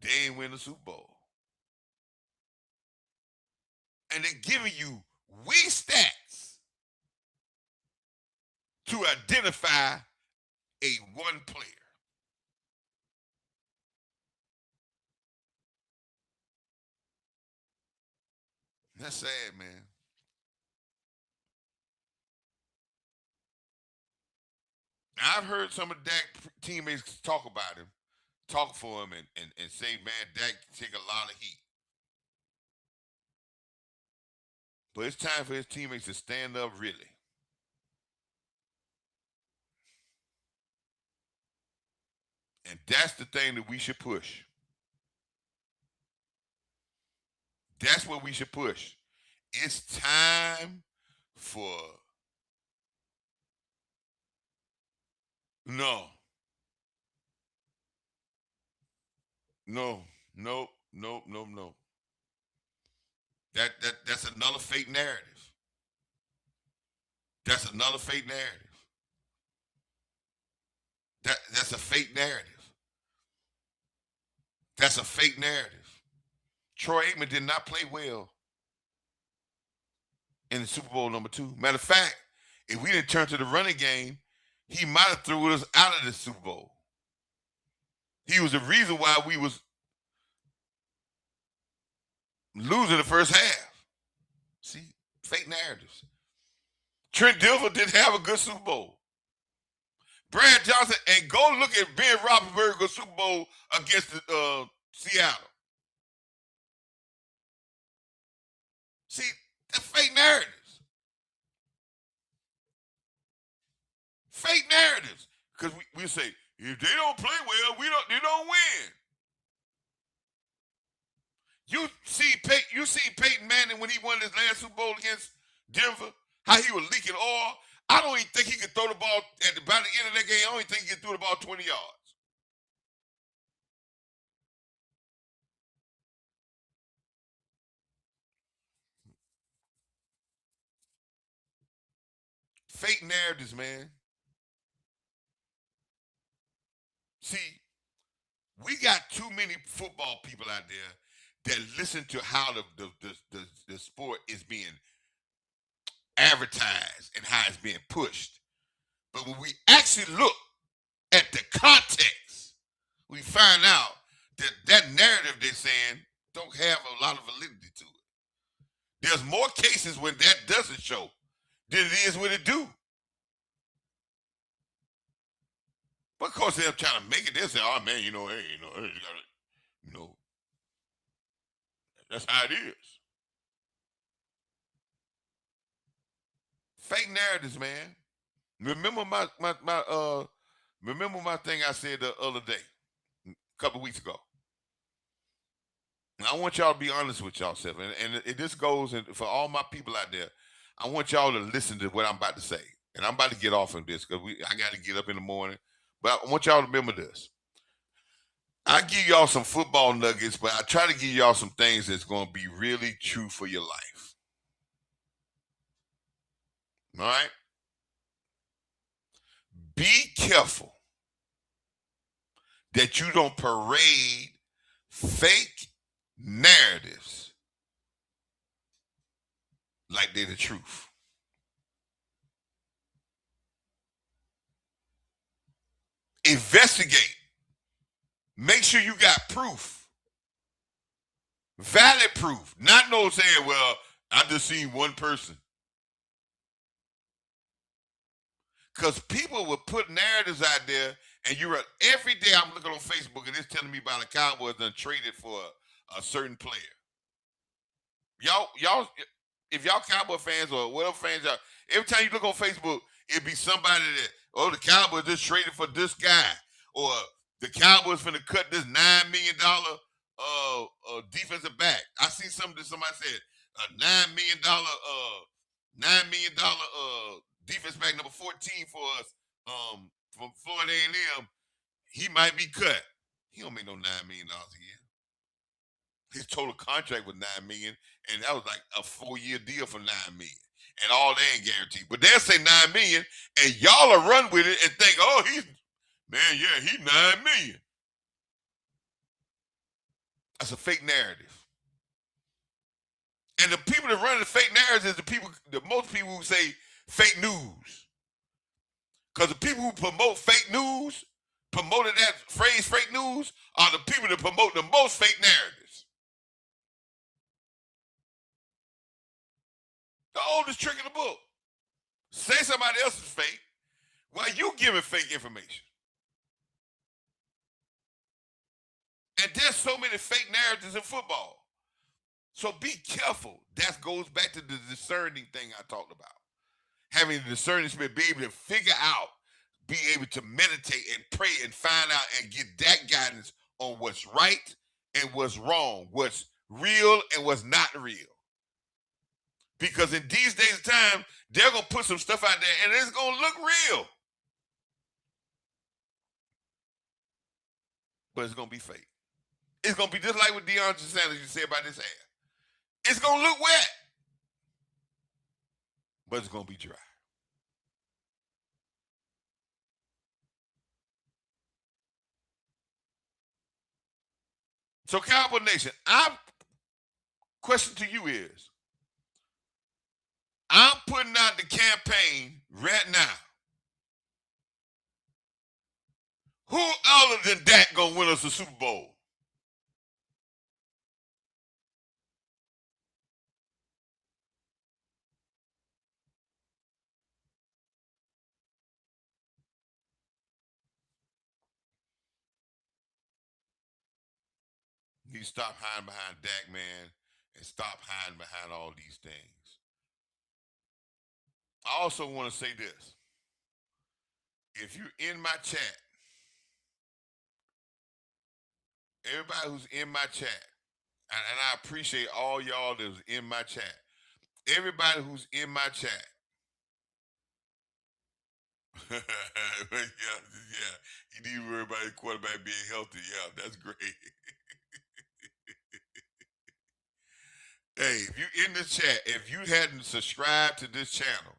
they ain't win the Super Bowl. And they're giving you weak stats to identify a one player. That's sad, man. Now, I've heard some of Dak teammates talk about him, talk for him and say, man, Dak take a lot of heat. But it's time for his teammates to stand up really. And that's the thing that we should push. That's what we should push. It's time for no, no, no, no, no, no. That's another fake narrative. That's another fake narrative. That's a fake narrative. That's a fake narrative. Troy Aikman did not play well in the Super Bowl #2. Matter of fact, if we didn't turn to the running game, he might have threw us out of the Super Bowl. He was the reason why we was losing the first half. See, fake narratives. Trent Dilfer didn't have a good Super Bowl. Brad Johnson, and go look at Ben Roethlisberger's Super Bowl against Seattle. See, they're fake narratives. Fake narratives. Because we say, if they don't play well, they don't win. You see Peyton Manning when he won his last Super Bowl against Denver, how he was leaking oil. I don't even think he could throw the ball by the end of that game. I don't even think he could throw the ball 20 yards. Fake narratives, man. See, we got too many football people out there that listen to how the sport is being advertised and how it's being pushed. But when we actually look at the context, we find out that narrative they're saying don't have a lot of validity to it. There's more cases when that doesn't show than it is when it do. But of course they're trying to make it. They say, "Oh man, hey, that's how it is." Fake narratives, man. Remember my thing I said the other day, a couple of weeks ago. I want y'all to be honest with yourself, and this goes for all my people out there. I want y'all to listen to what I'm about to say, and I'm about to get off of this because I got to get up in the morning. But I want y'all to remember this. I give y'all some football nuggets, but I try to give y'all some things that's going to be really true for your life. All right? Be careful that you don't parade fake narratives like they're the truth. Investigate. Make sure you got proof. Valid proof. Not no saying, well, I just seen one person. Because people will put narratives out there, and every day I'm looking on Facebook and it's telling me about the Cowboys done traded for a certain player. Y'all, if y'all Cowboy fans or whatever fans y'all, every time you look on Facebook, it'd be somebody that, the Cowboys just traded for this guy, or the Cowboys finna cut this $9 million defensive back. I see somebody said a $9 million defense back number 14 for us from Florida A&M. He might be cut. He don't make no $9 million a year. His total contract was $9 million, and that was like a 4-year deal for $9 million. And all they ain't guaranteed. But they'll say $9 million, and y'all will run with it and think, oh, he's $9 million. That's a fake narrative. And the people that run the fake narratives is most people who say fake news. Because the people who promote fake news, promoted that phrase fake news, are the people that promote the most fake narratives. The oldest trick in the book. Say somebody else is fake while you giving fake information. And there's so many fake narratives in football. So be careful. That goes back to the discerning thing I talked about. Having the discerning spirit, be able to figure out, be able to meditate and pray and find out and get that guidance on what's right and what's wrong, what's real and what's not real. Because in these days of time, they're going to put some stuff out there and it's going to look real. But it's going to be fake. It's going to be just like what DeAndre Sanders you said about this hair. It's going to look wet. But it's going to be dry. So, Cowboy Nation, question to you is, I'm putting out the campaign right now. Who other than DAK gonna win us a Super Bowl? You stop hiding behind DAK, man, and stop hiding behind all these things. I also want to say this. If you're in my chat, everybody who's in my chat, and I appreciate all y'all that was in my chat. Everybody who's in my chat. yeah. You need to worry about your quarterback being healthy. Yeah, that's great. Hey, if you in the chat, if you hadn't subscribed to this channel,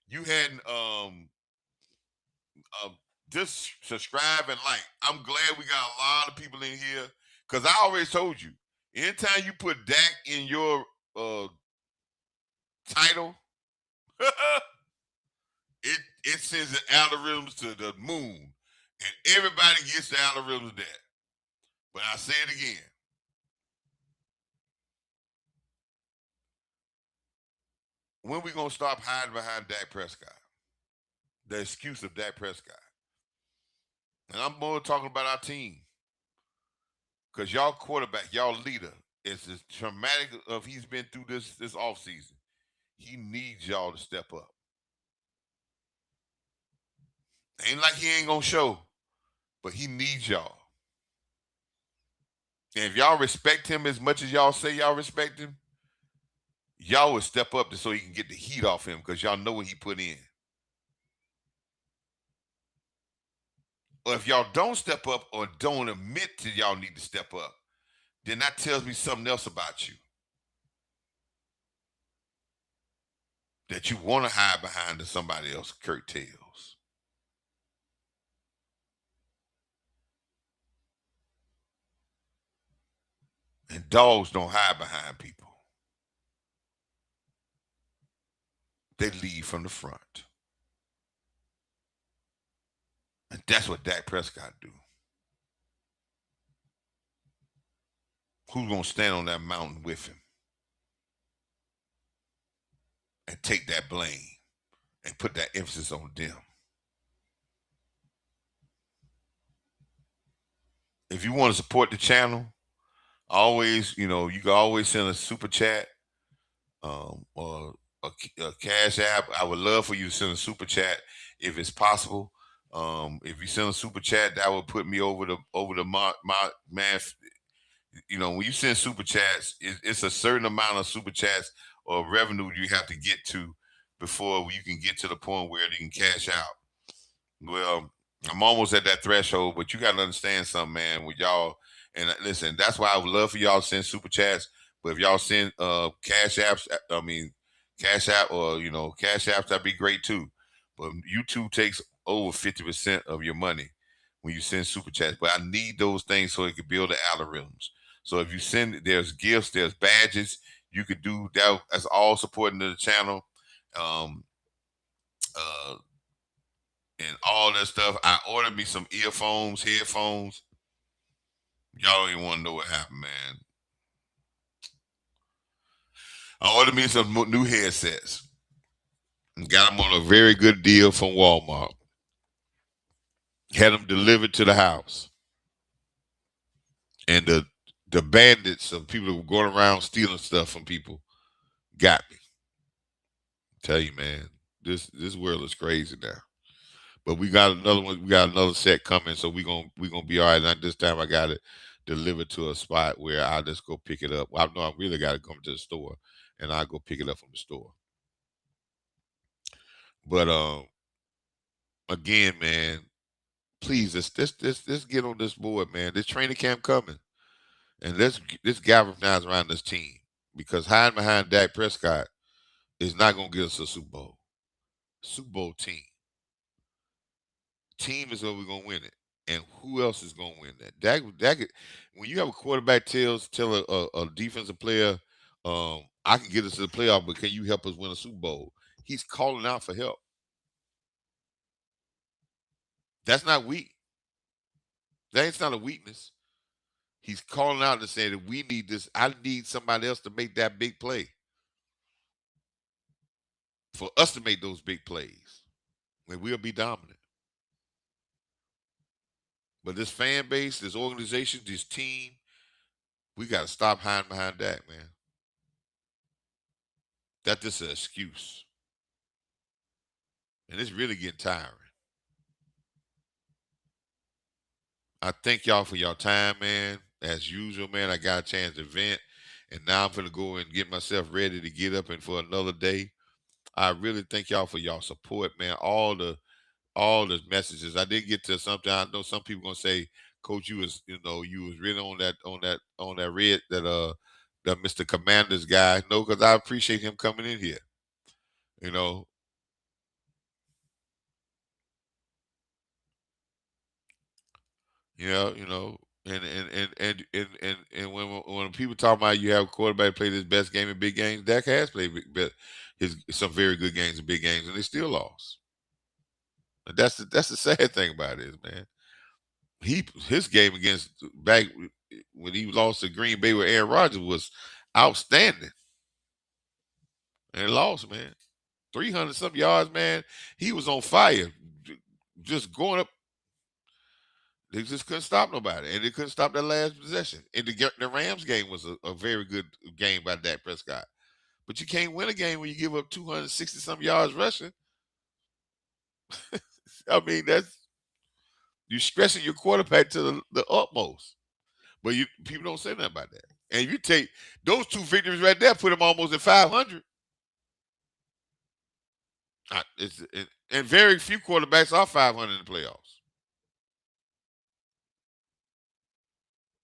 you hadn't just subscribe and like. I'm glad we got a lot of people in here because I already told you. Anytime you put DAK in your title, it sends the algorithms to the moon, and everybody gets the algorithms there. But I say it again. When we gonna stop hiding behind Dak Prescott? The excuse of Dak Prescott. And I'm more talking about our team. Because y'all quarterback, y'all leader, is as traumatic of he's been through this offseason. He needs y'all to step up. Ain't like he ain't gonna show, but he needs y'all. And if y'all respect him as much as y'all say y'all respect him, y'all would step up so he can get the heat off him because y'all know what he put in. Or if y'all don't step up or don't admit to y'all need to step up, then that tells me something else about you. That you want to hide behind somebody else's curtails. And dogs don't hide behind people. They lead from the front. And that's what Dak Prescott do. Who's going to stand on that mountain with him and take that blame and put that emphasis on them? If you want to support the channel, always, you can always send a super chat or a cash app. I would love for you to send a super chat if it's possible. If you send a super chat, that would put me over the mark, man. When you send super chats, it's a certain amount of super chats or revenue you have to get to before you can get to the point where you can cash out. Well, I'm almost at that threshold, but you got to understand something, man, with y'all. And listen, that's why I would love for y'all to send super chats. But if y'all send cash apps, cash app or cash apps, that'd be great too. But YouTube takes over 50% of your money when you send super chats. But I need those things so it can build the algorithms. So if you send, there's gifts, there's badges, you could do that. That's all supporting the channel, and all that stuff. I ordered me some earphones, headphones. Y'all don't even want to know what happened, man. I ordered me some new headsets and got them on a very good deal from Walmart. Had them delivered to the house. And the bandits of people that were going around stealing stuff from people got me. Tell you, man, this world is crazy now. But we got another one. We got another set coming, so we gonna be all right. And this time I got it delivered to a spot where I just go pick it up. Well, I know I really got to come to the store, and I go pick it up from the store. But again, man, please let's get on this board, man. This training camp coming, and let's galvanize around this team because hiding behind Dak Prescott is not gonna get us a Super Bowl. Super Bowl team is where we're gonna win it. And who else is gonna win that? When you have a quarterback tell a defensive player, I can get us to the playoff, but can you help us win a Super Bowl? He's calling out for help. That's not weak. That's not a weakness. He's calling out and saying that we need this. I need somebody else to make that big play. For us to make those big plays. And we'll be dominant. But this fan base, this organization, this team, we got to stop hiding behind that, man. That's just an excuse. And it's really getting tiring. I thank y'all for your time, man. As usual, man, I got a chance to vent. And now I'm going to go and get myself ready to get up and for another day. I really thank y'all for y'all support, man. All the messages. I did get to something. I know some people gonna say, Coach, you was really on that red that Mr. Commanders guy. No, because I appreciate him coming in here. You know, you know, and when people talk about you have a quarterback play his best game in big games, Dak has played his some very good games in big games, and they still lost. And that's the sad thing about it, is, man. His game against back when he lost to Green Bay with Aaron Rodgers was outstanding, and lost, man. 300 some yards, man. He was on fire, just going up. They just couldn't stop nobody, and they couldn't stop that last possession. And the Rams game was a very good game by Dak Prescott. But you can't win a game when you give up 260 some yards rushing. I mean, that's you stressing your quarterback to the utmost. But people don't say nothing about that. And you take those two victories right there, put him almost at 500. And very few quarterbacks are 500 in the playoffs.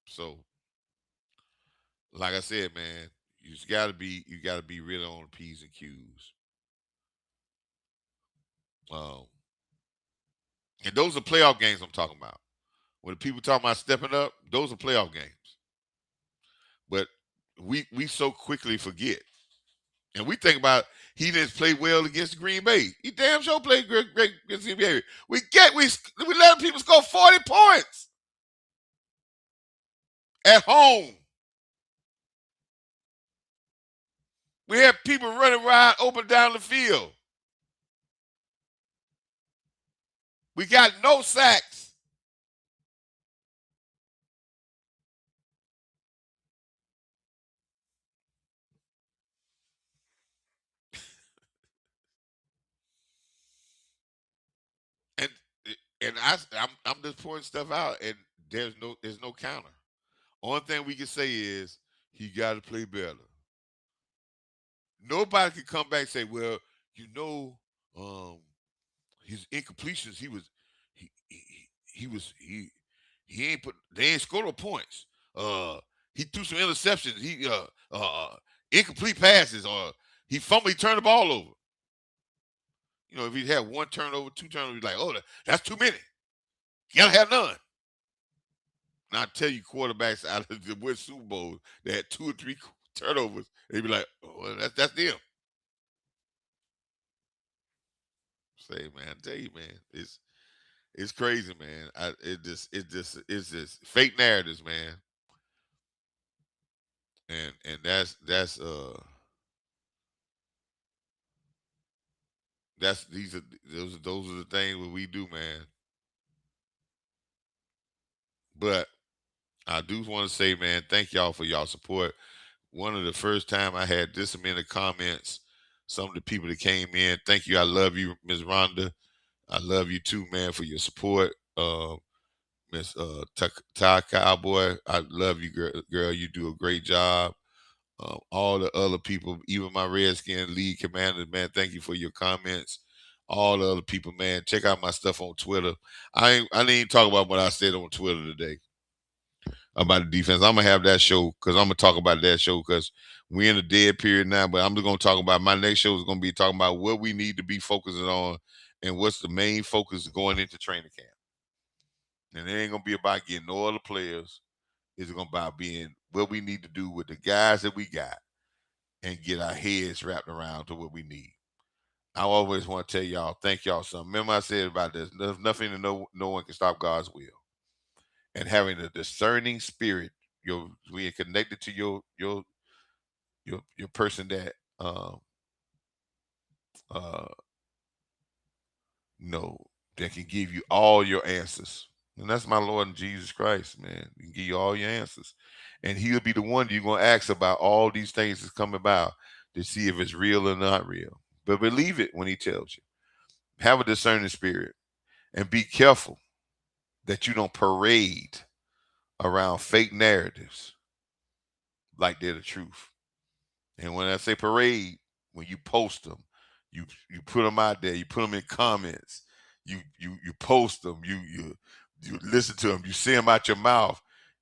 So, like I said, man, you got to be really on the P's and Q's. Um, and those are playoff games I'm talking about. When the people talking about stepping up, those are playoff games. But we so quickly forget. And we think about he didn't play well against Green Bay. He damn sure played great against Green Bay. We let people score 40 points at home. We have people running around open down the field. We got no sacks. And I'm just pointing stuff out, and there's no counter. Only thing we can say is he got to play better. Nobody can come back and say, well, you know, um, his incompletions, he ain't put they ain't scored no points. He threw some interceptions. He incomplete passes, or he fumbled, he turned the ball over. You know, if he had one turnover, two turnovers, like, oh, that's too many. You gotta have none. And I tell you, quarterbacks out of the win Super Bowl, they had two or three turnovers. They'd be like, oh, well, that's them. Say, man, I tell you, man, it's crazy, man. It's just fake narratives, man. And that's those are the things that we do, man. But I do want to say, man, thank y'all for y'all support. One of the first time I had this many comments, some of the people that came in, thank you. I love you, Miss Rhonda. I love you too, man, for your support. Miss Ty Cowboy, I love you, girl. You do a great job. All the other people, even my Redskin league commander, man, thank you for your comments. All the other people, man, check out my stuff on Twitter. I didn't even talk about what I said on Twitter today about the defense. I'm gonna have that show because I'm gonna talk about that show because we're in a dead period now. But I'm just gonna talk about my next show is gonna be talking about what we need to be focusing on and what's the main focus going into training camp. And it ain't gonna be about getting no other players. It's gonna be about being what we need to do with the guys that we got and get our heads wrapped around to what we need. I always want to tell y'all, thank y'all something. Remember I said about this, there's nothing to no one can stop God's will. And having a discerning spirit, we are connected to your person that uh know that can give you all your answers. And that's my Lord and Jesus Christ, man. He can give you all your answers. And he'll be the one you're gonna ask about all these things that's coming about to see if it's real or not real. But believe it when he tells you. Have a discerning spirit and be careful that you don't parade around fake narratives like they're the truth. And when I say parade, when you post them, you put them out there, you put them in comments, you post them, you listen to them, you see them out your mouth,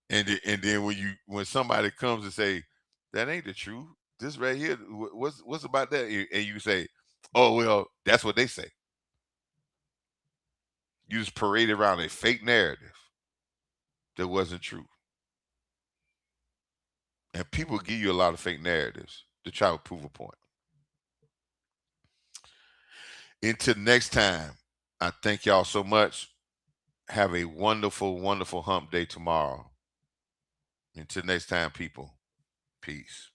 and then when somebody comes and say that ain't the truth, this right here, what's about that, and you say, oh well, that's what they say. You just parade around a fake narrative that wasn't true, and people give you a lot of fake narratives to try to prove a point. Until next time, I thank y'all so much. Have a wonderful, wonderful hump day tomorrow. Until next time, people, peace.